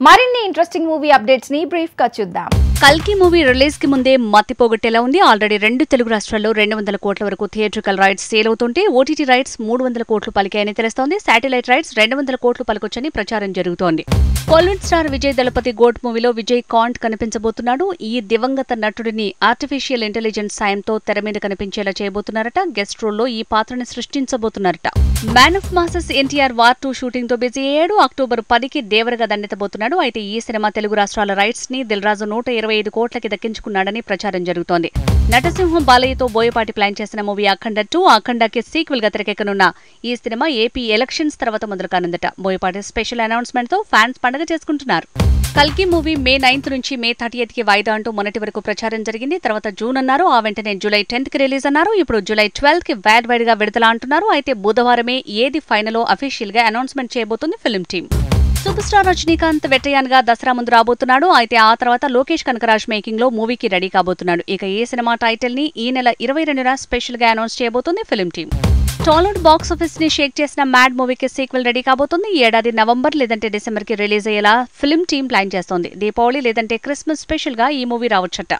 మరిన్ని interesting movie updates ని brief గా చూద్దాం. కల్కి మూవీ రిలీజ్ కి ముందే మత్తిపోగొట్టేలా ఉంది. ఆల్రెడీ 2 తెలుగు రాష్ట్రాల్లో 200 కోట్ల వరకు థియేట్రికల్ రైట్స్ సేల్ అవుతుంటే ఓటీటీ రైట్స్ 300 కోట్లు పలికాయని తెలుస్తోంది. శాటిలైట్ రైట్స్ 200 కోట్లు పలకొచ్చని ప్రచారం జరుగుతోంది. కోలీవుడ్ స్టార్ విజయ్ దళపతి గోట్ మూవీలో విజయ్ కాంట్ కనిపించబోతున్నాడు. ఈ దివంగత నటుడిని ఆర్టిఫిషియల్ ఇంటెలిజెన్స్ సాయంతో తెర మీద కనిపించేలా చేయబోతున్నారట. గెస్ట్ రోల్లో ఈ పాత్రని సృష్టించబోతున్నారట. Man of masses NTR war 2 shooting తో బిజీ అయ్యాడు. అక్టోబర్ 10కి దేవరగా దండెత్తబోతున్నాడు. అయితే ఈ సినిమా తెలుగు రాష్ట్రాల రైట్స్ ని దిల్ రాజు 125 కోట్లకి దక్కించుకున్నాడని ప్రచారం జరుగుతోంది. నటసింహం బాలయ్యతో బోయపాటి ప్లాన్ చేసిన మూవీ అఖండ 2, అఖండకి సీక్వెల్ గా తెరకెక్కనున్న ఈ సినిమా ఏపీ ఎలక్షన్స్ తర్వాత మొదలు కానుందట. బోయపాటి స్పెషల్ అనౌన్స్మెంట్ తో ఫ్యాన్స్ పండుగ చేసుకుంటున్నారు. కల్కి మూవీ మే 9th నుంచి మే 30th కి వాయిదా అంటూ మొన్నటి వరకు ప్రచారం జరిగింది. తర్వాత జూన్ అన్నారు, ఆ వెంటనే జూలై 10th కి రిలీజ్ అన్నారు. ఇప్పుడు జూలై 12th కి వైడ్ గా విడుదల అంటున్నారు. అయితే బుధవారమే ఏది ఫైనల్ అఫీషియల్ గా అనౌన్స్మెంట్ చేయబోతుంది film team. Super star Rajinikanth Vettaiyan గా దసరా ముందు రాబోతున్నాడు. అయితే ఆ తర్వాత లోకేష్ కనకరాజ్ మేకింగ్ లో మూవీకి రెడీ కాబోతున్నాడు. ఇక ఈ సినిమా టైటిల్ ని ఈ నెల 22న స్పెషల్ గా అనౌన్స్ చేయబోతుంది film team. Tollywood box office ని షేక్ చేసిన మ్యాడ్ మూవీకి సీక్వెల్ రెడీ కాబోతుంది. ఈ ఏడాది నవంబర్ లేదంటే డిసెంబర్ కి రిలీజ్ అయ్యేలా ఫిల్మ్ టీమ్ ప్లాన్ చేస్తోంది. దీపావళి లేదంటే క్రిస్మస్ స్పెషల్ గా ఈ మూవీ రావచ్చట.